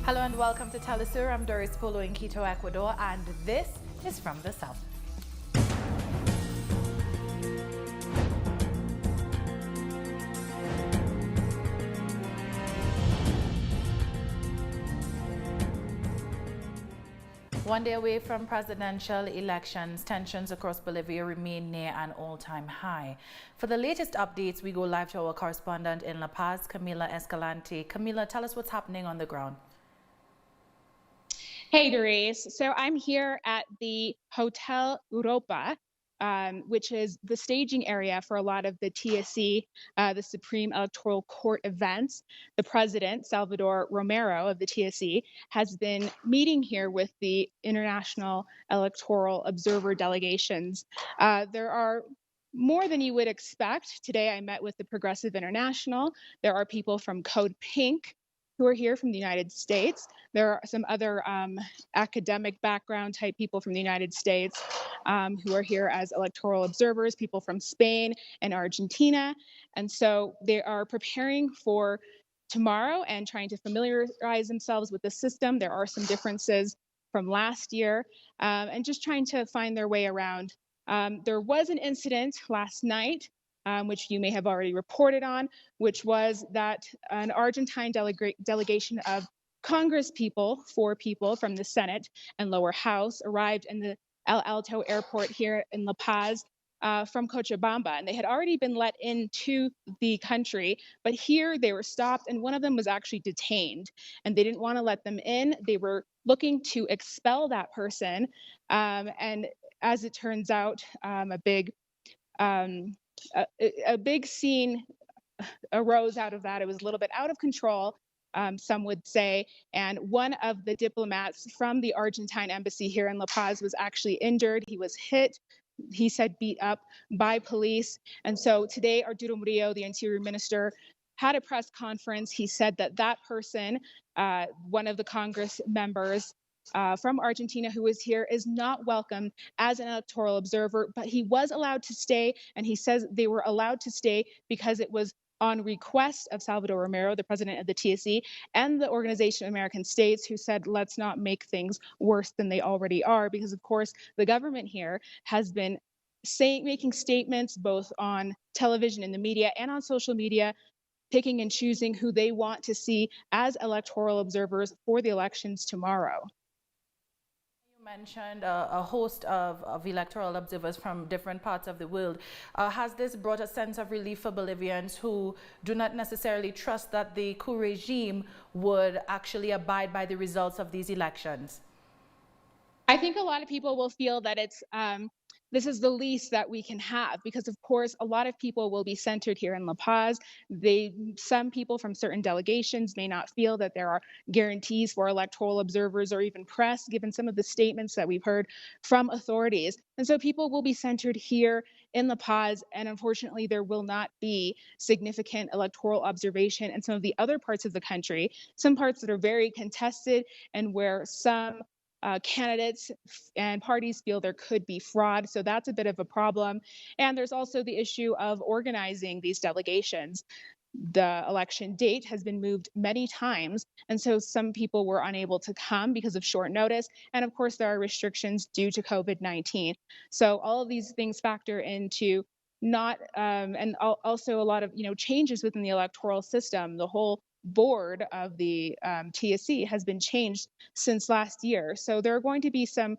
Hello and welcome to teleSUR. I'm Doris Polo in Quito, Ecuador, and this is from the South. One day away from presidential elections, tensions across Bolivia remain near an all-time high. For the latest updates, we go live to our correspondent in La Paz, Camila Escalante. Camila, tell us what's happening on the ground. Hey, Doris. So I'm here at the Hotel Europa, which is the staging area for a lot of the TSE, the Supreme Electoral Court events. The president, Salvador Romero of the TSE, has been meeting here with the international electoral observer delegations. There are more than you would expect. Today I met with the Progressive International. There are people from Code Pink who are here from the United States. There are some other academic background type people from the United States who are here as electoral observers, people from Spain and Argentina. And so they are preparing for tomorrow and trying to familiarize themselves with the system. There are some differences from last year and just trying to find their way around. There was an incident last night which you may have already reported on, which was that an Argentine delegation of Congress people, 4 people from the Senate and lower house, arrived in the El Alto airport here in La Paz from Cochabamba, and they had already been let into the country, but here they were stopped, and one of them was actually detained, and they didn't want to let them in. They were looking to expel that person, and as it turns out, a big scene arose out of that. It was a little bit out of control, some would say, and one of the diplomats from the Argentine embassy here in La Paz was actually injured. He was hit, he said beat up by police. And so today Arturo Murillo, the interior minister, had a press conference. He said that that person, one of the Congress members, from Argentina who was here, is not welcome as an electoral observer, but he was allowed to stay, and he says they were allowed to stay because it was on request of Salvador Romero, the president of the TSE, and the Organization of American States, who said, let's not make things worse than they already are, because of course the government here has been making statements both on television in the media and on social media, picking and choosing who they want to see as electoral observers for the elections tomorrow. Mentioned a host of electoral observers from different parts of the world. Has this brought a sense of relief for Bolivians who do not necessarily trust that the coup regime would actually abide by the results of these elections? I think a lot of people will feel that this is the least that we can have, because of course a lot of people will be centered here in La Paz. Some people from certain delegations may not feel that there are guarantees for electoral observers or even press, given some of the statements that we've heard from authorities. And so people will be centered here in La Paz, and unfortunately there will not be significant electoral observation in some of the other parts of the country, some parts that are very contested and where some candidates and parties feel there could be fraud. So that's a bit of a problem. And there's also the issue of organizing these delegations. The election date has been moved many times, and so some people were unable to come because of short notice. And of course, there are restrictions due to COVID-19. So all of these things factor into and also a lot of changes within the electoral system. The whole board of the TSE has been changed since last year. So there are going to be some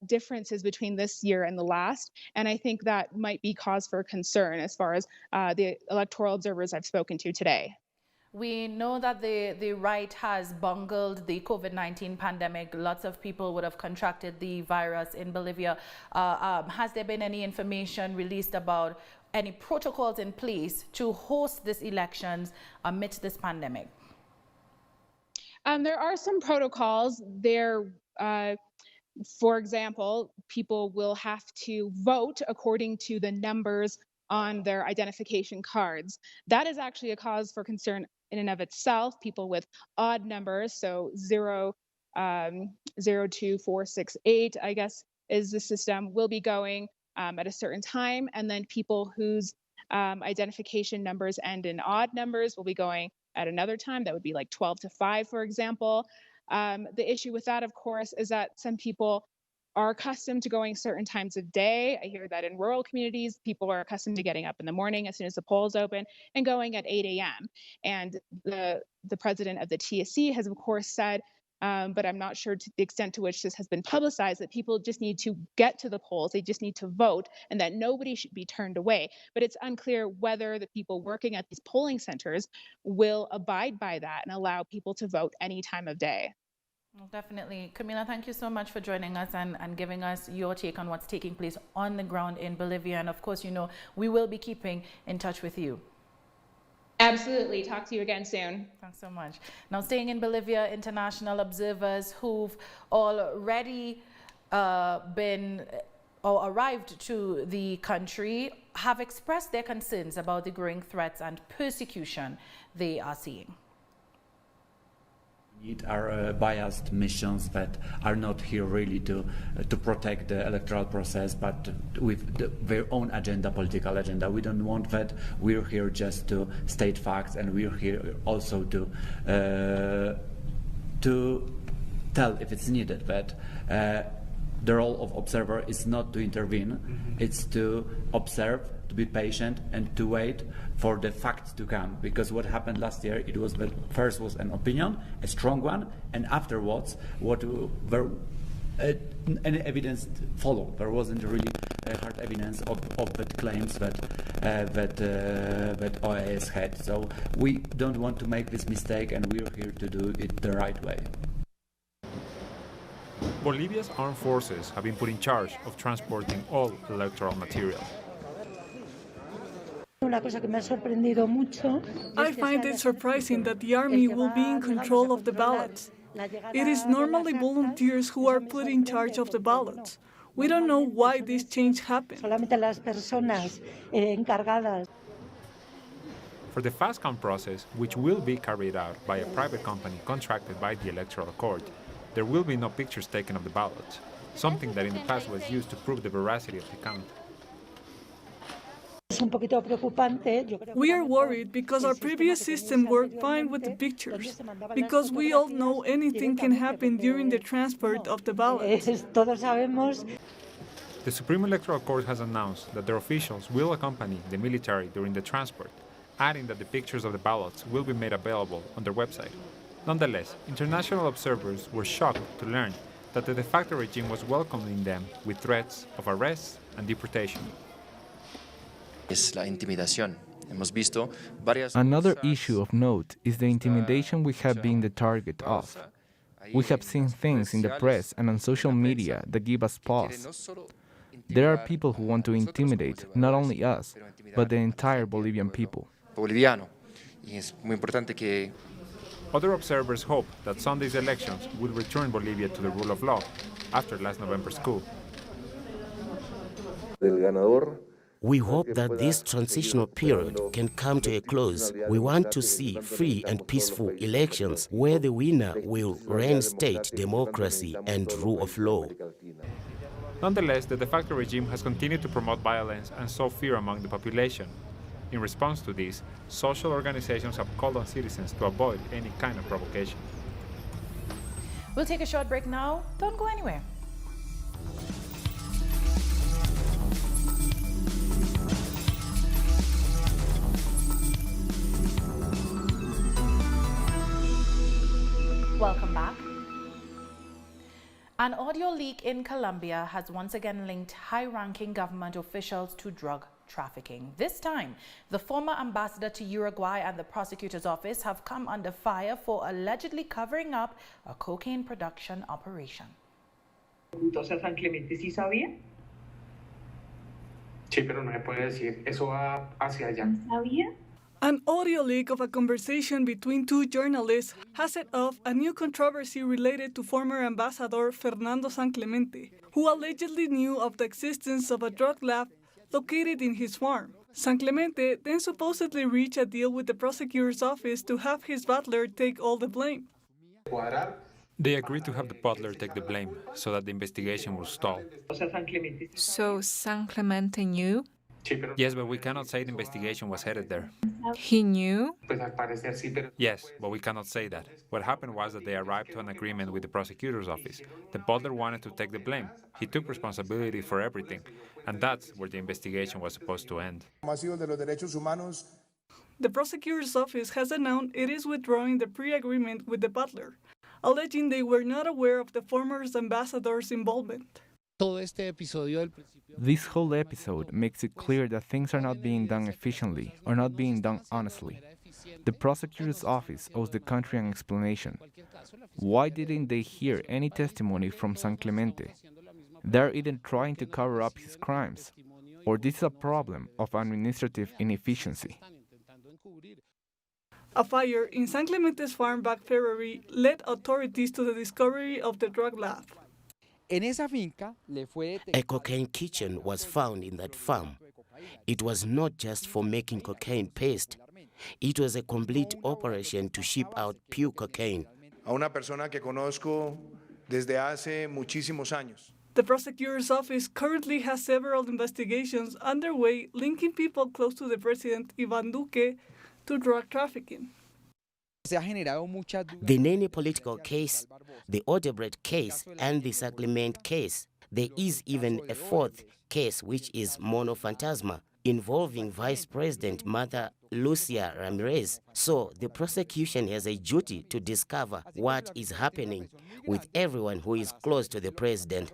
differences between this year and the last. And I think that might be cause for concern as far as the electoral observers I've spoken to today. We know that the right has bungled the COVID-19 pandemic. Lots of people would have contracted the virus in Bolivia. Has there been any information released about any protocols in place to host these elections amidst this pandemic? There are some protocols there. For example, people will have to vote according to the numbers on their identification cards. That is actually a cause for concern in and of itself. People with odd numbers, so 02468, I guess, is the system, will be going at a certain time, and then people whose identification numbers end in odd numbers will be going at another time. That would be like 12 to 5, for example. The issue with that, of course, is that some people are accustomed to going certain times of day. I hear that in rural communities, people are accustomed to getting up in the morning as soon as the polls open and going at 8 a.m. And the president of the TSC has, of course, said, but I'm not sure to the extent to which this has been publicized, that people just need to get to the polls, they just need to vote, and that nobody should be turned away. But it's unclear whether the people working at these polling centers will abide by that and allow people to vote any time of day. Well, definitely. Camila, thank you so much for joining us and giving us your take on what's taking place on the ground in Bolivia. And of course, you know, we will be keeping in touch with you. Absolutely. Talk to you again soon. Thanks so much. Now, staying in Bolivia, international observers who've already been or arrived to the country have expressed their concerns about the growing threats and persecution they are seeing. It are biased missions that are not here really to protect the electoral process, but with their own agenda, political agenda. We don't want that. We're here just to state facts, and we're here also to tell, if it's needed, that the role of observer is not to intervene. It's to observe, to be patient, and to wait for the facts to come. Because what happened last year, it was that first was an opinion, a strong one, and afterwards, any evidence followed. There wasn't really hard evidence of the claims that OAS had. So we don't want to make this mistake, and we're here to do it the right way. Bolivia's armed forces have been put in charge of transporting all electoral material. I find it surprising that the army will be in control of the ballots. It is normally volunteers who are put in charge of the ballots. We don't know why this change happened. For the fast count process, which will be carried out by a private company contracted by the Electoral Court, there will be no pictures taken of the ballots, something that in the past was used to prove the veracity of the count. We are worried because our previous system worked fine with the pictures, because we all know anything can happen during the transport of the ballots. The Supreme Electoral Court has announced that their officials will accompany the military during the transport, adding that the pictures of the ballots will be made available on their website. Nonetheless, international observers were shocked to learn that the de facto regime was welcoming them with threats of arrest and deportation. Another issue of note is the intimidation we have been the target of. We have seen things in the press and on social media that give us pause. There are people who want to intimidate not only us, but the entire Bolivian people. Other observers hope that Sunday's elections will return Bolivia to the rule of law after last November's coup. We hope that this transitional period can come to a close. We want to see free and peaceful elections where the winner will reinstate democracy and rule of law. Nonetheless, the de facto regime has continued to promote violence and sow fear among the population. In response to this, social organizations have called on citizens to avoid any kind of provocation. We'll take a short break now. Don't go anywhere. Welcome back. An audio leak in Colombia has once again linked high-ranking government officials to drug trafficking. This time, the former ambassador to Uruguay and the prosecutor's office have come under fire for allegedly covering up a cocaine production operation. Entonces, San Clemente sí sabía. Sí, pero no me puede decir. Eso va hacia allá. ¿Sabía? An audio leak of a conversation between two journalists has set off a new controversy related to former ambassador Fernando San Clemente, who allegedly knew of the existence of a drug lab located in his farm. San Clemente then supposedly reached a deal with the prosecutor's office to have his butler take all the blame. They agreed to have the butler take the blame so that the investigation will stall. So San Clemente knew? Yes, but we cannot say the investigation was headed there. He knew? Yes, but we cannot say that. What happened was that they arrived to an agreement with the prosecutor's office. The butler wanted to take the blame. He took responsibility for everything. And that's where the investigation was supposed to end. The prosecutor's office has announced it is withdrawing the pre-agreement with the butler, alleging they were not aware of the former ambassador's involvement. This whole episode makes it clear that things are not being done efficiently or not being done honestly. The prosecutor's office owes the country an explanation. Why didn't they hear any testimony from San Clemente? They're either trying to cover up his crimes, or this is a problem of administrative inefficiency. A fire in San Clemente's farm back February led authorities to the discovery of the drug lab. A cocaine kitchen was found in that farm. It was not just for making cocaine paste. It was a complete operation to ship out pure cocaine. A una persona que conozco desde hace muchísimos años. The prosecutor's office currently has several investigations underway linking people close to the president, Iván Duque, to drug trafficking. The Nene political case, the Odebrecht case, and the San Clemente case. There is even a fourth case, which is Mono Fantasma, involving Vice President Martha Lucia Ramirez. So the prosecution has a duty to discover what is happening with everyone who is close to the president.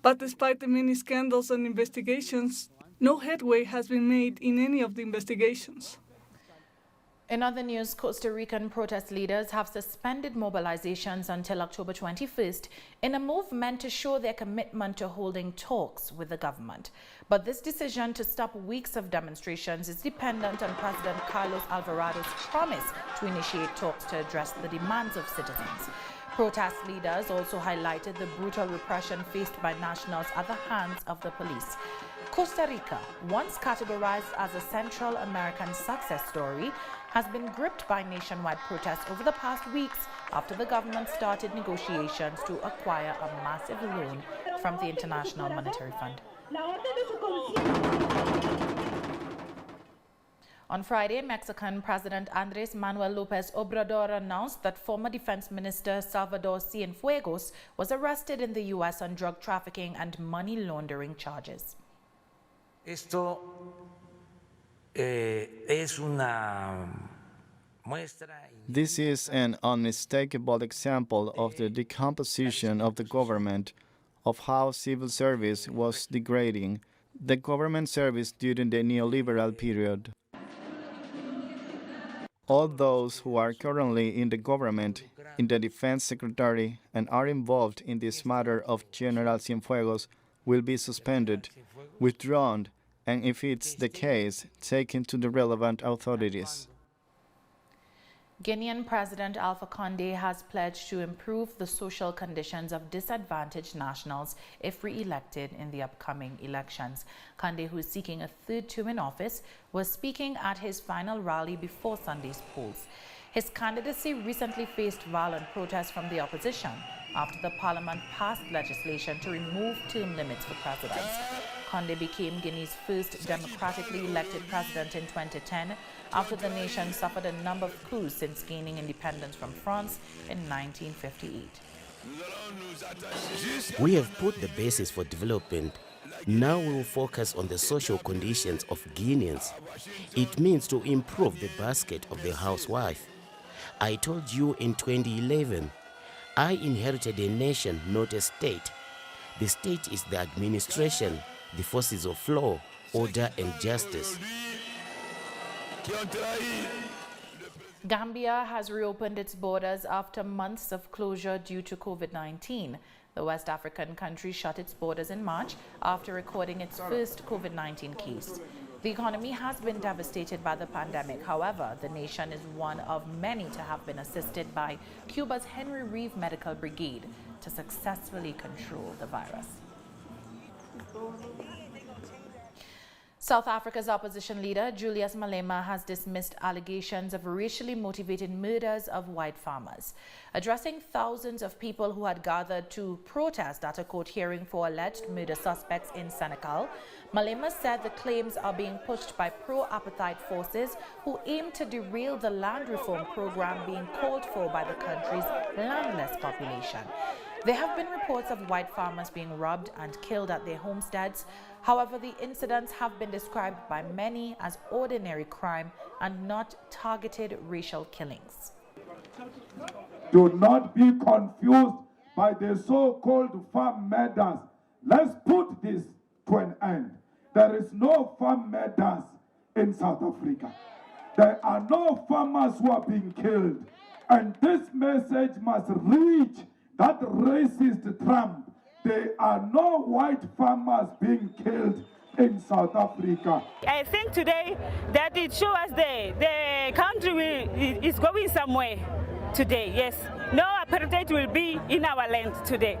But despite the many scandals and investigations, no headway has been made in any of the investigations. In other news, Costa Rican protest leaders have suspended mobilizations until October 21st in a move meant to show their commitment to holding talks with the government. But this decision to stop weeks of demonstrations is dependent on President Carlos Alvarado's promise to initiate talks to address the demands of citizens. Protest leaders also highlighted the brutal repression faced by nationals at the hands of the police. Costa Rica, once categorized as a Central American success story, has been gripped by nationwide protests over the past weeks after the government started negotiations to acquire a massive loan from the International Monetary Fund. On Friday, Mexican President Andrés Manuel López Obrador announced that former Defense Minister Salvador Cienfuegos was arrested in the U.S. on drug trafficking and money laundering charges. This is an unmistakable example of the decomposition of the government, of how civil service was degrading the government service during the neoliberal period. All those who are currently in the government, in the defense secretary, and are involved in this matter of General Cienfuegos will be suspended, withdrawn, and if it's the case, taken to the relevant authorities. Guinean President Alpha Condé has pledged to improve the social conditions of disadvantaged nationals if re-elected in the upcoming elections. Condé, who is seeking a third term in office, was speaking at his final rally before Sunday's polls. His candidacy recently faced violent protests from the opposition after the parliament passed legislation to remove term limits for presidents. Condé became Guinea's first democratically elected president in 2010 after the nation suffered a number of coups since gaining independence from France in 1958. We have put the basis for development. Now we will focus on the social conditions of Guineans. It means to improve the basket of the housewife. I told you in 2011, I inherited a nation, not a state. The state is the administration, the forces of law, order and justice. Gambia has reopened its borders after months of closure due to COVID-19. The West African country shut its borders in March after recording its first COVID-19 case. The economy has been devastated by the pandemic. However, the nation is one of many to have been assisted by Cuba's Henry Reeve Medical Brigade to successfully control the virus. South Africa's opposition leader, Julius Malema, has dismissed allegations of racially motivated murders of white farmers. Addressing thousands of people who had gathered to protest at a court hearing for alleged murder suspects in Senegal, Malema said the claims are being pushed by pro-apartheid forces who aim to derail the land reform program being called for by the country's landless population. There have been reports of white farmers being robbed and killed at their homesteads. However, the incidents have been described by many as ordinary crime and not targeted racial killings. Do not be confused by the so-called farm murders. Let's put this to an end. There is no farm murders in South Africa. There are no farmers who are being killed. And this message must reach that racist Trump. There are no white farmers being killed in South Africa. I think today that it shows us the country is going somewhere today, yes. No apartheid will be in our land today.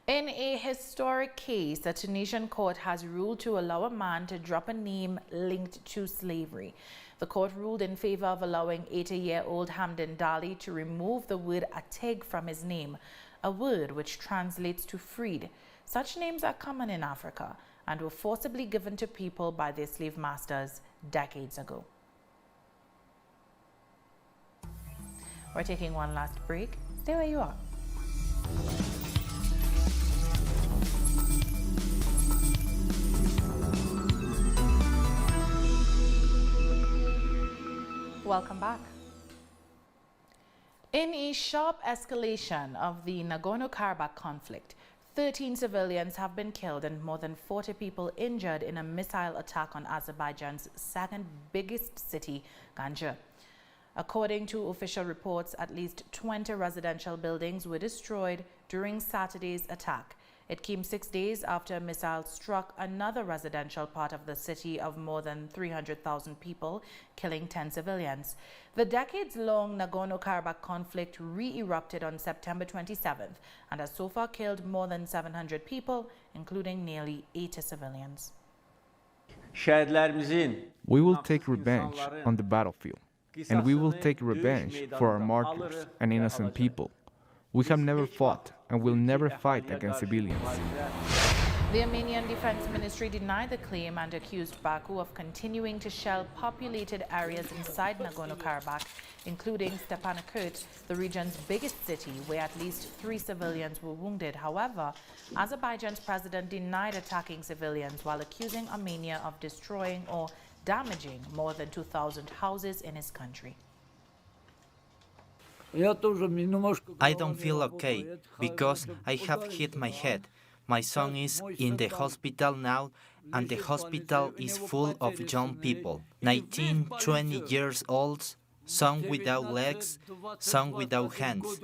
In a historic case, a Tunisian court has ruled to allow a man to drop a name linked to slavery. The court ruled in favor of allowing 80-year-old Hamdan Dali to remove the word Ateg from his name, a word which translates to freed. Such names are common in Africa and were forcibly given to people by their slave masters decades ago. We're taking one last break. Stay where you are. Welcome back. In a sharp escalation of the Nagorno-Karabakh conflict, 13 civilians have been killed and more than 40 people injured in a missile attack on Azerbaijan's second biggest city, Gambia. According to official reports, at least 20 residential buildings were destroyed during Saturday's attack. It came 6 days after a missile struck another residential part of the city of more than 300,000 people, killing 10 civilians. The decades-long Nagorno-Karabakh conflict re-erupted on September 27th and has so far killed more than 700 people, including nearly 80 civilians. We will take revenge on the battlefield, and we will take revenge for our martyrs and innocent people. We have never fought and will never fight against civilians. The Armenian Defense Ministry denied the claim and accused Baku of continuing to shell populated areas inside Nagorno-Karabakh, including Stepanakert, the region's biggest city, where at least 3 civilians were wounded. However, Azerbaijan's president denied attacking civilians while accusing Armenia of destroying or damaging more than 2,000 houses in his country. I don't feel okay because I have hit my head. My son is in the hospital now, and the hospital is full of young people, 19, 20 years old, some without legs, some without hands.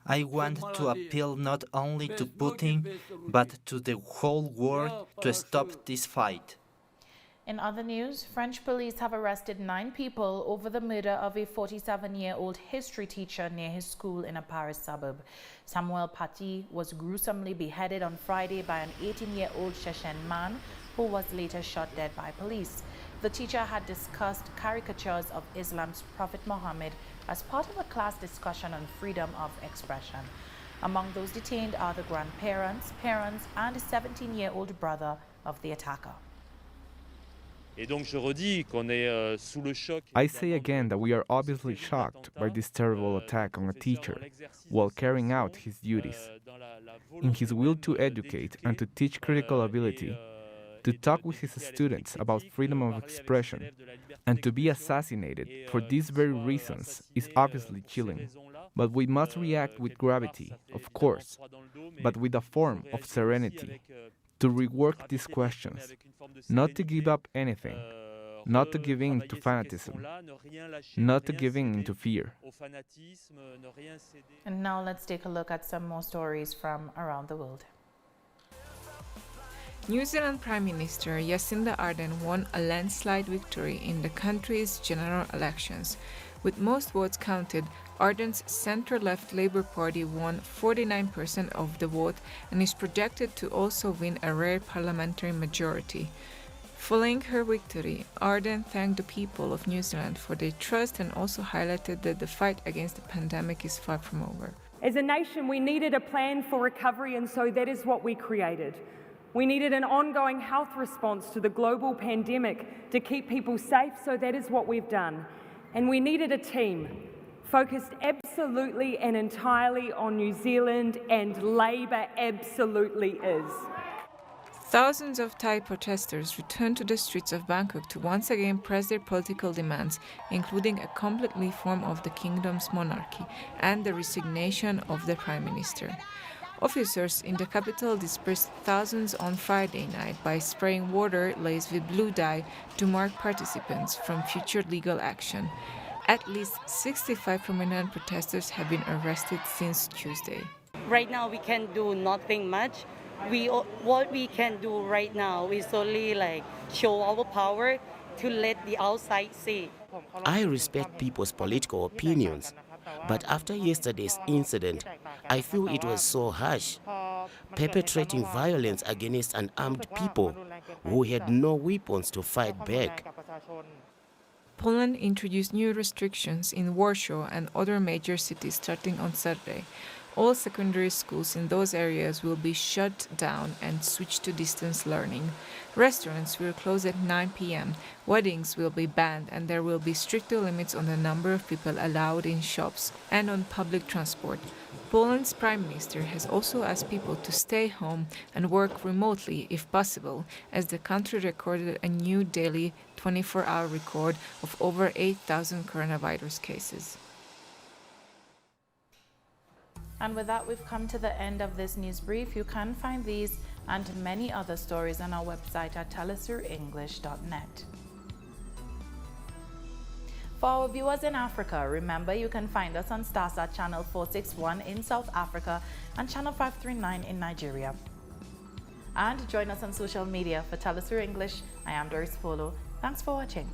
I want to appeal not only to Putin, but to the whole world to stop this fight. In other news, French police have arrested 9 people over the murder of a 47-year-old history teacher near his school in a Paris suburb. Samuel Paty was gruesomely beheaded on Friday by an 18-year-old Chechen man who was later shot dead by police. The teacher had discussed caricatures of Islam's Prophet Muhammad as part of a class discussion on freedom of expression. Among those detained are the grandparents, parents, and a 17-year-old brother of the attacker. I say again that we are obviously shocked by this terrible attack on a teacher while carrying out his duties. In his will to educate and to teach critical ability, to talk with his students about freedom of expression, and to be assassinated for these very reasons is obviously chilling. But we must react with gravity, of course, but with a form of serenity, to rework these questions, not to give up anything, not to give in to fanatism, not to give in to fear. And now let's take a look at some more stories from around the world. New Zealand Prime Minister Jacinda Ardern won a landslide victory in the country's general elections. With most votes counted, Ardern's centre-left Labour Party won 49% of the vote and is projected to also win a rare parliamentary majority. Following her victory, Ardern thanked the people of New Zealand for their trust and also highlighted that the fight against the pandemic is far from over. As a nation, we needed a plan for recovery, and so that is what we created. We needed an ongoing health response to the global pandemic to keep people safe, so that is what we've done. And we needed a team focused absolutely and entirely on New Zealand, and Labour absolutely is. Thousands of Thai protesters returned to the streets of Bangkok to once again press their political demands, including a complete reform of the kingdom's monarchy and the resignation of the Prime Minister. Officers in the capital dispersed thousands on Friday night by spraying water laced with blue dye to mark participants from future legal action. At least 65 prominent protesters have been arrested since Tuesday. Right now we can do nothing much. What we can do right now is only show our power to let the outside see. I respect people's political opinions, but after yesterday's incident, I feel it was so harsh, perpetrating violence against unarmed people who had no weapons to fight back. Poland introduced new restrictions in Warsaw and other major cities starting on Saturday. All secondary schools in those areas will be shut down and switch to distance learning. Restaurants will close at 9 p.m., weddings will be banned, and there will be stricter limits on the number of people allowed in shops and on public transport. Poland's Prime Minister has also asked people to stay home and work remotely if possible, as the country recorded a new daily 24-hour record of over 8,000 coronavirus cases. And with that, we've come to the end of this news brief. You can find these and many other stories on our website at telesurenglish.net. For our viewers in Africa, remember you can find us on Starsat Channel 461 in South Africa and Channel 539 in Nigeria. And join us on social media for TeleSUR English. I am Doris Polo. Thanks for watching.